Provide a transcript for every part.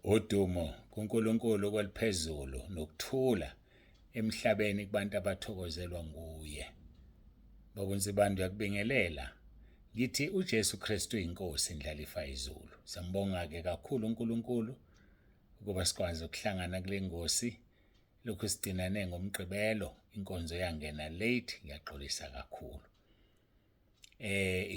Udumo kuNkulunkulu kweliphezulu nokuthula emhlabeni kubantu abathokozelwa nguye. Bakunzibandwa yakubingelela. Ngithi uJesu Kristu inkosi indlalifa izulu. Sambonga-ke kakhulu uNkulunkulu ukuba sikwazi ukuhlangana kule ngosi. Lokhu sigcinane ngomgqibelo, inkonzo yangena late, ngiyaxolisa kakhulu.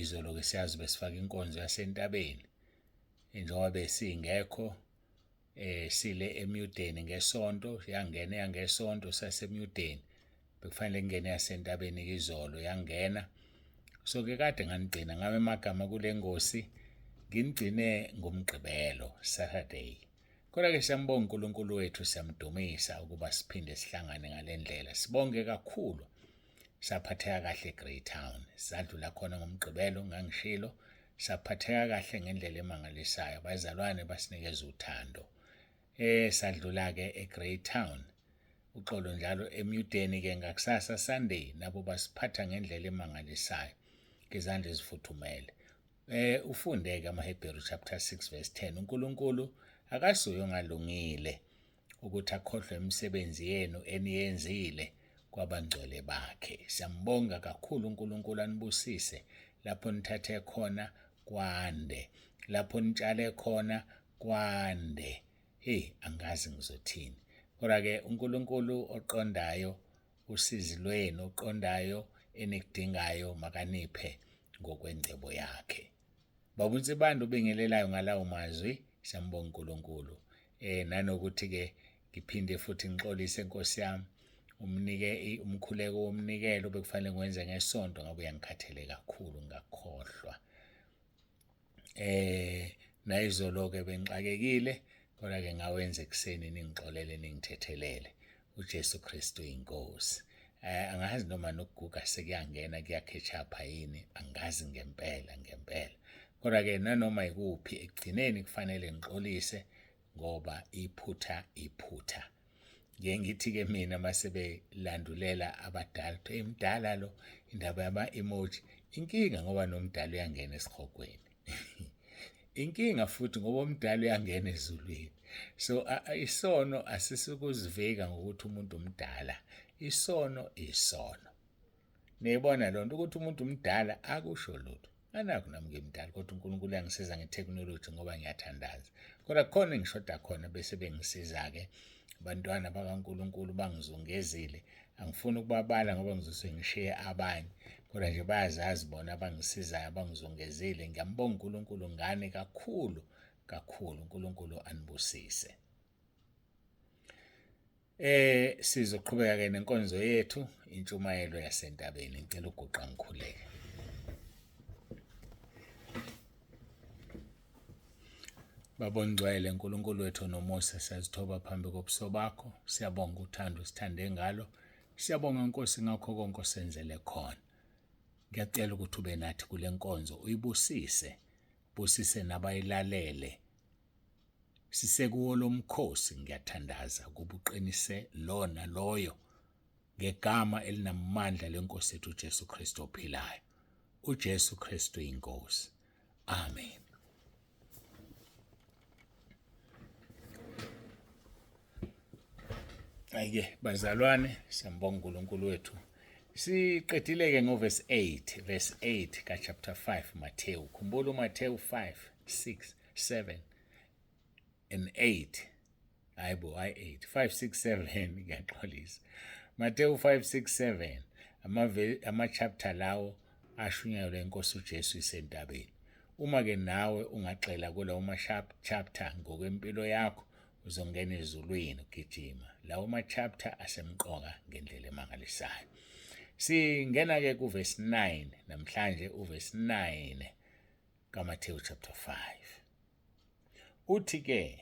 Izolo-ke siyazi besifaka inkonzo yasentabeni. Njengoba besingekho sile eMyudeni ngesonto, yangena yangesonto saseMyudeni. Bekufanele kungene yasentabeni izolo yangena. So-ke kade nganigcina ngabe amagama kule ngosi, nginigcine ngomgqibelo, Saturday. Kodwa-ke siyambonga uNkulunkulu wethu, siyamdumisa ukuba siphinde sihlangane ngale ndlela. Sibonge kakhulu, saphatheka kahle eGreytown. Sadlula khona ngomgqibelo ngangishilo, saphatheka kahle ngendlela emangalisayo. Abazalwane basinikeza uthando. Sadlula-ke eGreytown. Uxolo njalo eMyudeni-ke ngakusasa Sunday, nabo basiphatha ngendlela emangalisayo, ngezandla ezifuthumele. Ufunde-ke amaHebheru chapter 6 verse 10. uNkulunkulu akasuye ongalungile ukuthi akhohlwe imisebenzi yenu eniyenzile kwabangcwele bakhe. Siyambonga kakhulu uNkulunkulu, anibusise lapho nithathe khona kwande, lapho nitshale khona kwande. Angazi ngizothini. Kodwa-ke uNkulunkulu oqondayo usizi lwenu, oqondayo enikudingayo, makaniphe ngokwengcebo yakhe. Babunzibanda ubingelelayo ngalawo mazwi, siyambonga uNkulunkulu. Nanokuthi-ke ngiphinde futhi ngixolise Nkosi yami, umkhuleko womnikelo bekufanele ngwenze ngesonto, ngabe uyangikhathele kakhulu ngakhohlwa. Nayizolo-ke bengixakekile, kodwa-ke ngawenza ekuseni, ningixolele ningithethelele. uJesu Kristu inkosi. Angazi noma nokuguga sekuyangena kuyakhetshapha yini, angazi ngempela. Kodwa-ke nanoma ikuphi ekugcineni kufanele ngixolise ngoba iphutha. Ngithi-ke mina masebelandulela abadala, mdala lo, indaba yama-emoji. Inkinga ngoba nomdala uyangena esihogweni. Inkinga futhi ngoba umdala uyangena ezulwini. So isono asisukuzivika ngokuthi umuntu umdala. Isono. Niyibona lonto ukuthi umuntu umdala akusho lutho. Anakho nami ngimdala, kodwa uNkulunkulu uyangisiza ngetechnology ngoba ngiyathandaza. Kodwa khona engishoda khona bese bengisiza-ke abantwana bakaNkulunkulu bangizungezile. Angifuni ukubabala ngoba ngizosuke ngishiye abanye, kodwa nje bayazazi bona abangisizayo, abangizungezile. Ngiyambonga uNkulunkulu ngani kakhulu. uNkulunkulu anibusise. Sizoqhubeka-ke nenkonzo yethu, intshumayelo yasentabeni. Ngicela uguqa ngikhuleke. Babongcwele uNkulunkulu wethu nomusa, siyazithoba phambi kobuso bakho. Siyabonga uthando sithande ngalo. Siyabonga Nkosi ngakho konke osenzele khona. Ngiyacela ukuthi ube nathi kule nkonzo, uyibusise, busise nabayilalele. Sisekuwo lo mkhosi, ngiyathandaza ukuba uqinise lona loyo ngegama elinamandla lenkosi yethu uJesu Kristu ophilayo. uJesu Kristu inkosi. Amen. Ayike bazalwane, siyambonga uNkulunkulu wethu. Siqedile-ke ngoverse 8 ka-chapter 5 Matewu. Khumbula uMatewu 5, 6, 7 and 8. Hayibo, 8, 5, 6, 7 ngiyaxolisa. Matewu 5, 6, 7 ama-chapter lawo ashunyayelwe inkosi uJesu isentabeni. Uma-ke nawe ungaxela kulawo ma-chapter ngokwempilo yakho, uzongena ezulwini ugijima. Lawo ma-chapter asemqoka ngendlela emangalisayo. Singena-ke kuverse 9 namhlanje, uverse 9 kaMatewu chapter 5. Uthi-ke,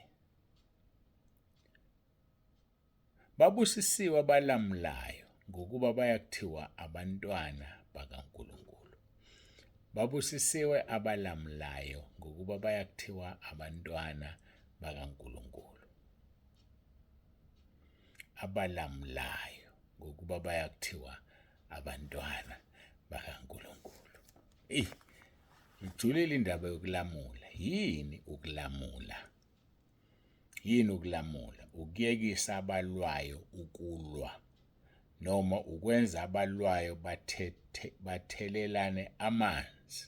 babusisiwe abalamulayo ngokuba bayakuthiwa abantwana bakaNkulunkulu. Babusisiwe abalamulayo ngokuba bayakuthiwa abantwana bakaNkulunkulu. Abalamulayo ngokuba bayakuthiwa abantwana bakaNkulunkulu. Ijulile indaba yokulamula. Yini ukulamula? Yini ukulamula? Ukuyekisa abalwayo ukulwa noma ukwenza abalwayo bathelelane amanzi.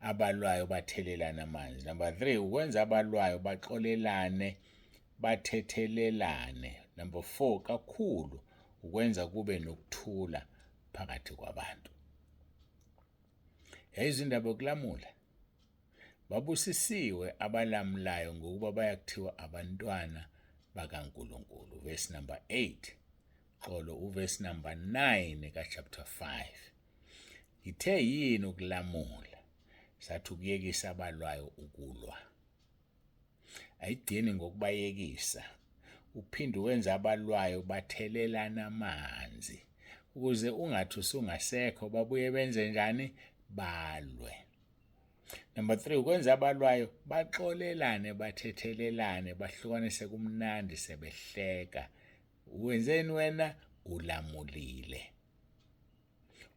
Abalwayo bathelelane amanzi. Number 3, ukwenza abalwayo baxolelane bathethelelane. Number 4, kakhulu ukwenza kube nokuthula phakathi kwabantu. Izindaba yokulamula. Babusisiwe abalamulayo ngokuba bayakuthiwa abantwana bakaNkulunkulu. Verse number 8. Xolo uverse number 9 ka-chapter 5. Ithe yini ukulamula? Sathi ukuyekisa abalwayo ukulwa. Ayidini ngokubayekisa. Uphinde wenza abalwayo bathelelana amanzi. Ukuze ungathi usungasekho babuye benze njani? Balwe. Number 3, ukwenza abalwayo baxolelane bathethelelane bahlukanise kumnandi sebehleka. Wenzeni wena? Ulamulile.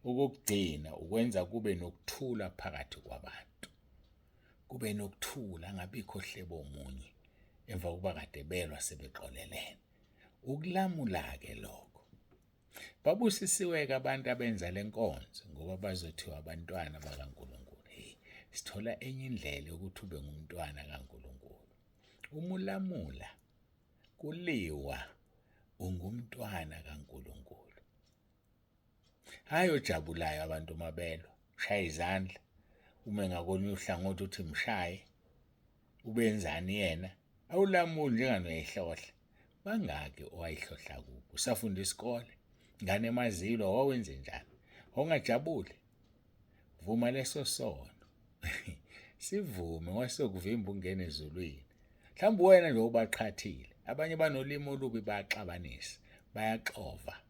Ukugcina ukwenza kube nokuthula phakathi kwabantu. Kube nokuthula, angabikho hlebo omunye emva kokuba kade belwa sebexolelene. Ukulamula-ke lokho. Babusisiwe-ke abantu abenza lenkonzo ngoba bazothiwa abantwana bakaNkulunkulu. Sithola enye indlela yokuthi ube ngumntwana kaNkulunkulu. Uma ulamula, kuliwa ungumntwana kaNkulunkulu. Hayi ojabulayo abantu mabelwa, shaya izandla, ume ngakolunye uhlangothi uthi mshaye, ubenzani yena? Awulamuli njenganoyihlohla. Bangaki owayihlohla kubo? Usafunda isikole? Ngane emazilo wawenze njani? Ongajabuli? Vuma leso sono. Sivume wasokuvimba ungene ezulwini. Mhlawumbe wena nje ubaqhathile. Abanye banolimo olubi bayaxabanisa, bayaxova,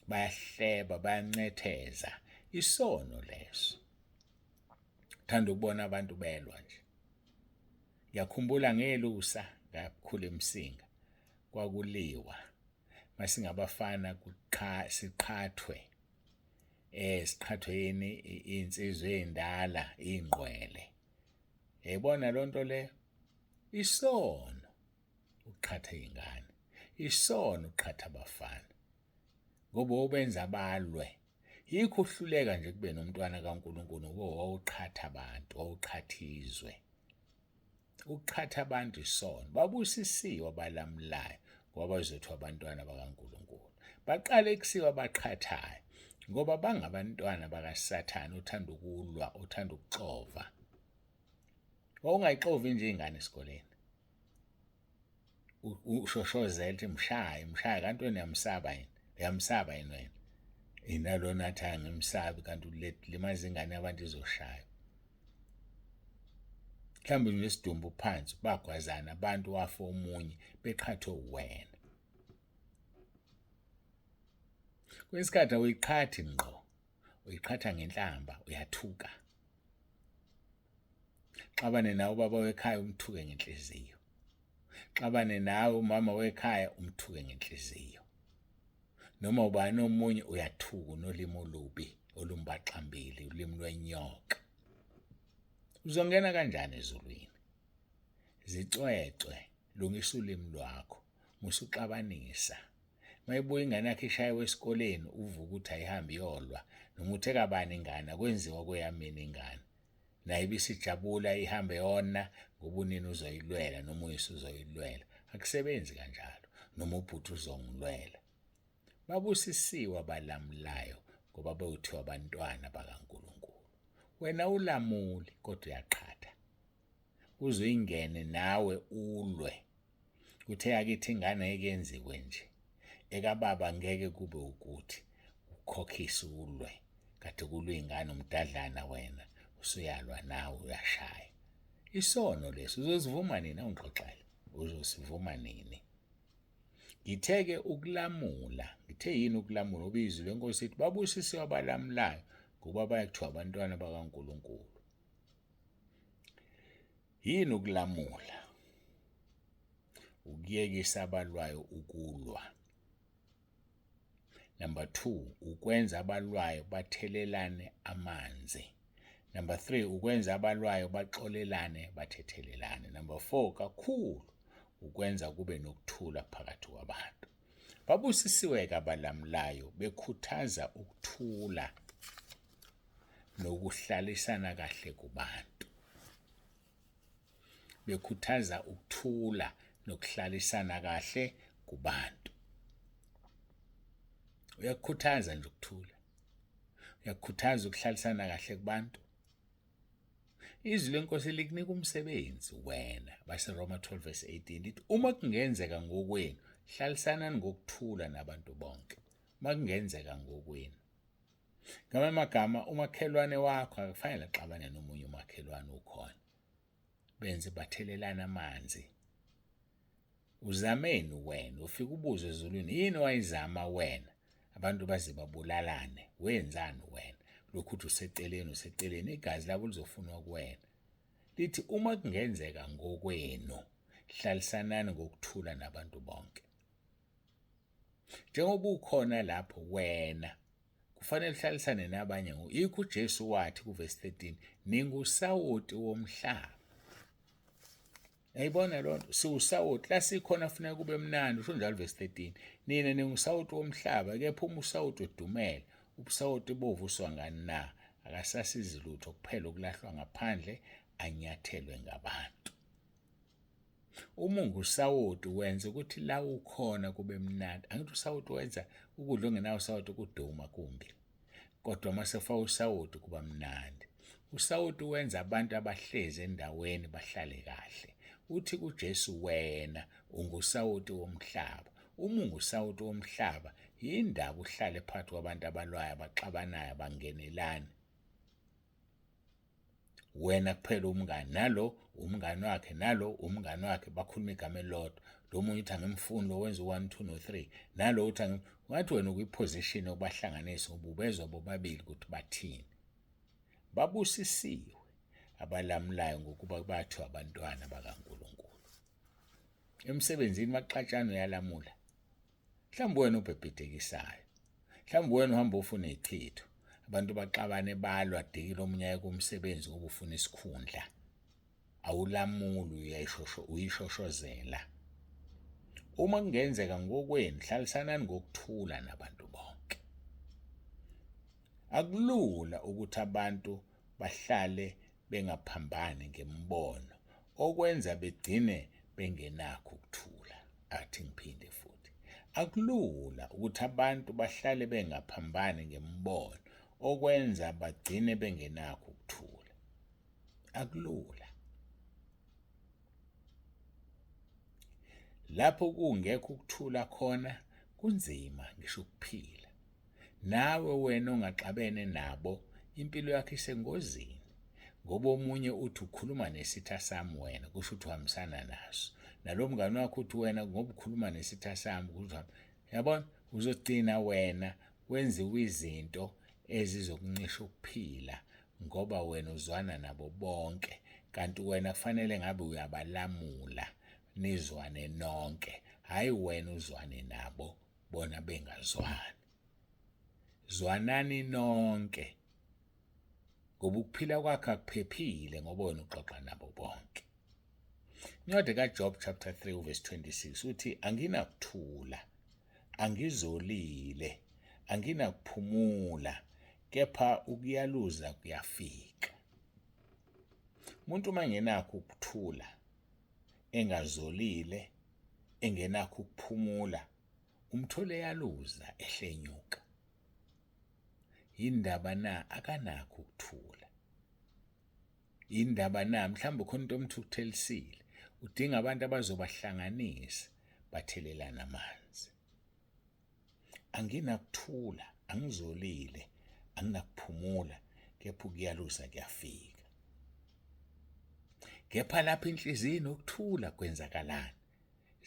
bayahleba, bayancetheza. Isono leso. Thanda ukubona abantu belwa nje. Ngiyakhumbula ngelusa ngakhula eMsinga kwakuliwa. Masingabafana siqhathwe. Siqhathwe yini insizwe endala ingqwele. Yayibona lonto le? Isono uqhatha izingane. Isono uqhatha abafana. Ngoba ubenza balwe. Yikho uhluleka nje kube nomntwana kaNkulunkulu ngoba wawuqhatha abantu, wawuqhatha izwe. Ukuqhatha abantu isono. Babusisiwe abalamulayo ngoba bazothiwa abantwana bakaNkulunkulu. Baqale kusiwa abaqhathayo ngoba bangabantwana bakaSathane uthanda ukulwa, uthanda ukuxova. Wawungayixovi nje ingane esikoleni. Ushoshozela uthi mshaya kanti wena uyamsaba yini? Uyamsaba yini wena? Inalona athi angimsabi kanti ulimaza ingane yabantu izoshaya. Mhlawumbe nesidumbu phansi bagwazana abantu wafa omunye beqhathwe wena. Kwesikhathi uyiqhathi ngqo. Uyiqhatha ngenhlamba, uyathuka. Xabane nawe ubaba wekhaya umthuke ngenhliziyo. Xabane nawe umama wekhaya umthuke ngenhliziyo. Noma ubani omunye uyathuka nolimo olubi olumbaxambili, ulimi lwenyoka. Uzongena kanjani ezulwini? Zicwecwe, lungisa ulimi lwakho, musuxabanisa. Mayibuya ingane yakhe ishayiwe esikoleni uvuka ukuthi ayihambe iyolwa noma uthe kabani ingane akwenziwa kweyamini ingane. Naye bisijabula ihambe yona ngoba unini uzoyilwela noma uyise uzoyilwela. Akusebenzi kanjalo noma ubhuti uzongilwela. Babusisiwe abalamulayo ngoba bewuthiwa abantwana bakaNkulunkulu. Wena ulamuli kodwa uyaqhatha. Uzuyingene nawe ulwe. Uthe yakithi ingane ekenziwe nje. Ekababa ngeke kube ukuthi ukhokhisa ulwe. Kade kulwe ingane umdadlana wena usuyalwa nawe uyashaya. Isono leso uzosivuma nini awungixoxele? Uzosivuma nini? Ngitheke ukulamula. Ngithe yini ukulamula? Ubizwi lenkosi ithi babusisiwe abalamulayo ngoba bayakuthiwa abantwana bakaNkulunkulu. Yini ukulamula? Ukuyekisa abalwayo ukulwa. Number 2, ukwenza abalwayo bathelelane amanzi. Number 3, ukwenza abalwayo baxolelane bathethelelane. Number 4, kakhulu ukwenza kube nokuthula phakathi kwabantu. Babusisiwe-ke abalamulayo bekhuthaza ukuthula nokuhlalisana kahle kubantu. Bekhuthaza ukuthula nokuhlalisana kahle kubantu. Uyakukhuthaza nje ukuthula. Uyakukhuthaza ukuhlalisana kahle kubantu. Izwi leNkosi likunika umsebenzi wena, baseRoma 12:18 lithi uma kungenzeka ngokwenu hlalisanani ngokuthula nabantu bonke. Uma kungenzeka ngokwenu. Ngamanye amagama umakhelwane wakho akufanele axabane nomunye umakhelwane ukhona. Benze bathelelana amanzi. Uzameni wena, ufika ubuze ezulwini, yini wayizama wena? Abantu baze babulalane, wenzani wena? Lokhu uthi useceleni, igazi labo lizofunwa kuwena. Lithi uma kungenzeka ngokwenu, hlalisanani ngokuthula nabantu bonke. Njengoba ukhona lapho wena, kufanele uhlalisane nabanye. Yikho uJesu wathi kuverse 13, ningusawoti womhlaba. Yayibona lonto, siwusawoti, la sikhona kufanele kube mnandi, usho njalo verse 13. Nina ningusawoti womhlaba, kepha uma usawoti odumele, ubusawoti bovuswa ngani na? Akasasizi lutho kuphela ukulahlwa ngaphandle anyathelwe ngabantu. Uma ungusawoti wenza ukuthi la ukhona kube mnandi. Angithi usawoti wenza ukudla ongenawo usawoti kuduma kumbi. Kodwa masefa usawoti kuba mnandi. Usawoti wenza abantu abahlezi endaweni bahlale kahle. Uthi kuJesu wena ungusawoti womhlaba. Uma ungusawoti womhlaba, yindaba uhlale phakathi kwabantu abalwayo abaxabanayo bangenelani. Wena kuphela umngani, nalo umngani wakhe, nalo umngani wakhe, bakhuluma igama elilodwa. Lo munye uthi angimfuni, lo wenza 1 2 no 3, nalo uthi ngathi wena ukwiposition yokubahlanganisa ububezwa bobabili ukuthi bathini. Babusisiwe abalamulayo ngokuba bathiwa abantwana bakaNkulunkulu. Emsebenzini maxatshana uyalamula. Mhlawumbe wena ubhebhedekisayo. Mhlawumbe wena uhamba ufuna ichitho. Abantu baxabane balwa dikile omunye kumsebenzi ngoba ufuna isikhundla. Awulamuli uyishoshozela. Uma kungenzeka ngokwenu hlalisanani ngokuthula nabantu bonke. Akulula ukuthi abantu bahlale bengaphambani ngembono okwenza begcine bengenakho ukuthula. Athi ngiphinde futhi. Akulula ukuthi abantu bahlale bengaphambani ngembono okwenza bagcine bengenakho ukuthula. Akulula. Lapho kungekho ukuthula khona kunzima ngisho ukuphila. Nawe wena ongaxabene nabo impilo yakhe isengozini. Ngoba omunye uthi ukhuluma nesitha sami wena, kusho ukuthi uhambisana naso. Nalo mngani wakho uthi wena ngoba ukhuluma nesitha sami, kusho yabona uzogcina wena wenziwa izinto ezizokuncisha ukuphila ngoba wena uzwana nabo bonke, kanti wena kufanele ngabe uyabalamula nizwane nonke, hayi wena uzwane nabo bona bengazwani. Zwanani nonke ngoba ukuphila kwakhe akuphephile ngoba wena uxoxa nabo bonke. Incwadi kaJob chapter 3 verse 26 uthi anginakuthula, angizolile, anginakuphumula, kepha ukuyaluza kuyafika. Umuntu mangenakho ukuthula, engazolile, engenakho ukuphumula, umthole yaluza ehlenyuka. Indaba na akanakho ukuthula. Indaba na mhlawumbe khona into omthukuthelisile, udinga abantu abazobahlanganisa bathelelana amanzi. Anginakuthula, angizolile, anginakuphumula, kepha ukuyaluza kuyafika. Kepha lapha inhliziyweni ukuthula kwenzakalani?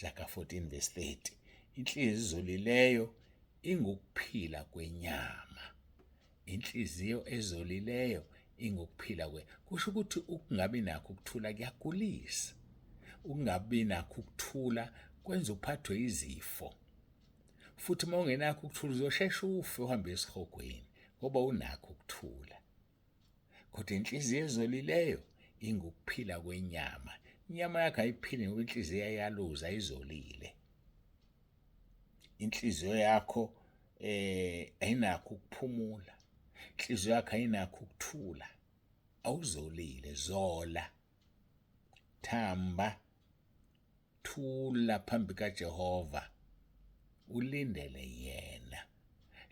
Zakha 14 verse 30. Inhliziyo ezolileyo ingukuphila kwenyama. Inhliziyo ezolileyo ingukuphila kusho ukuthi ukungabi nakho ukuthula kuyagulisa. Ukungabi nakho ukuthula kwenza uphathwe izifo. Futhi uma ungenakho ukuthula uzoshesha ufe uhambe esihogweni ngoba unakho ukuthula. Kodwa inhliziyo ezolileyo ingukuphila kwenyama. inyama yakho ayiphili ngoba inhliziyo iyaluza izolile. Inhliziyo yakho ayinakho ukuphumula. Inhliziyo yakho ayinakho ukuthula. Awuzolile, zola, thamba, thula phambi kaJehova, ulindele yena.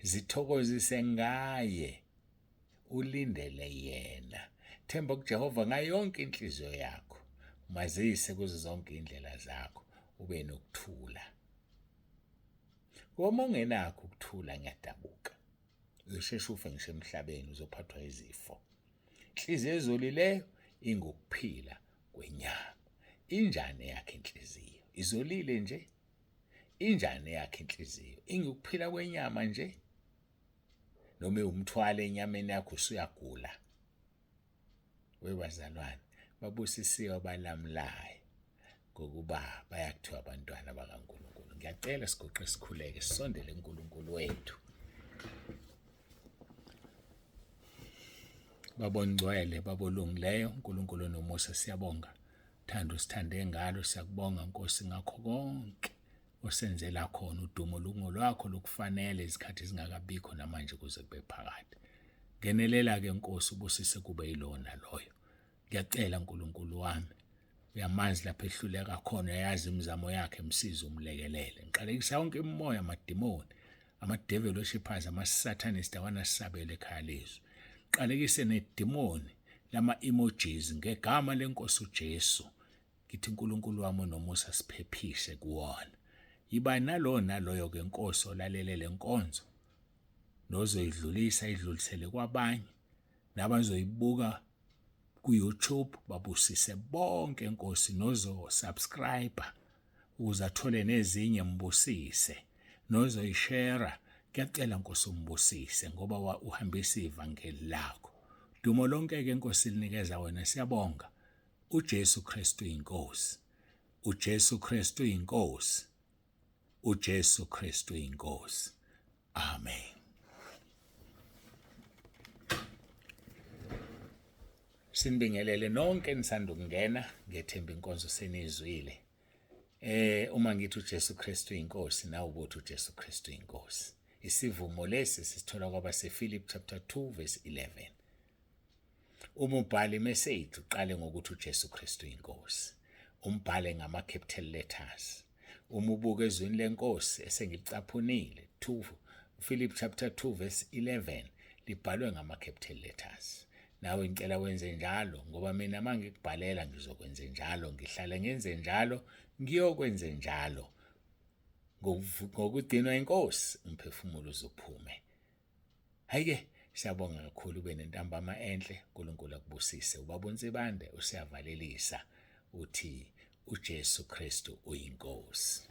Zithokozise ngaye, ulindele yena. Themba kuJehova ngayo yonke inhliziyo yakho, mazise kuzo zonke indlela zakho, ube nokuthula. Uma ungenakho ukuthula ngiyadabuka, uzosheshe ufe ngisho emhlabeni, uzophathwa izifo. Inhliziyo ezolileyo ingukuphila kwenyama. Injani yakhe inhliziyo? Izolile nje? Injani yakhe inhliziyo? Ingukuphila kwenyama nje? Noma umthwalo enyameni yakho usuyagula? Webazalwane, babusisiwe abalamulayo ngokuba bayakuthiwa abantwana bakaNkulunkulu. Ngiyacela sigoqe sikhuleke, sisondele uNkulunkulu wethu. Babongcwele, babolungileyo, uNkulunkulu nomusa, siyabonga. Thando sithande ngalo, siyakubonga Nkosi ngakho konke osenzela khona. Udumo lungolwakho lokufanele izikhathi zingakabikho namanje kuze kube phakade. Ngenelela-ke Nkosi, ubusise kube yilona loyo. Ngiyacela Nkulunkulu wami, uyamazi lapho ehluleka khona, uyayazi imizamo yakhe, msize umlekelele. Ngiqalekisa yonke imimoya, amadimoni, ama-devil worshippers, ama-satanist awanasabele ekhaya lezwi. Qalekise nedimoni lama-emojis ngegama lenkosi uJesu. Ngithi uNkulunkulu wami nomusa siphephishe kuwona. Yiba naloyo-ke Nkosi olalele le nkonzo, nozoyidlulisa idlulisele kwabanye, nabazoyibuka ku-YouTube babusise bonke Nkosi, nozo-subscriber ukuze athole nezinye mbusise, nozoyishera. Ngiyacela Nkosi umbusise ngoba uhambisa ivangeli lakho. Dumo lonke-ke Nkosi linikeza wena, siyabonga. uJesu Kristu inkosi. uJesu Kristu inkosi. uJesu Kristu inkosi. Amen. Sinibingelele nonke nisanda ukungena, ngethemba inkonzo senizwile. Uma ngithi uJesu Kristu inkosi, nawe ubuthi uJesu Kristu inkosi. Isivumo lesi sisithola kwabaseFilippi chapter 2 verse 11. Uma ubhala imessage uqale ngokuthi uJesu Kristu inkosi. Umbhale ngama-capital letters. Uma ubuka ezwini lenkosi esengilicaphunile, Philippi chapter 2 verse 11 libhalwe ngama-capital letters. Nawe ngicela wenze njalo ngoba mina mangikubhalela ngizokwenza njalo, ngihlale ngenze njalo, ngiyokwenza njalo. Ngokudinwa inkosi umphefumulo uzophume. Hayike, siyabonga kakhulu, ube nentambama enhle. uNkulunkulu akubusise. Ubaba uNsibande usiyavalelisa uthi uJesu Kristu uyinkosi.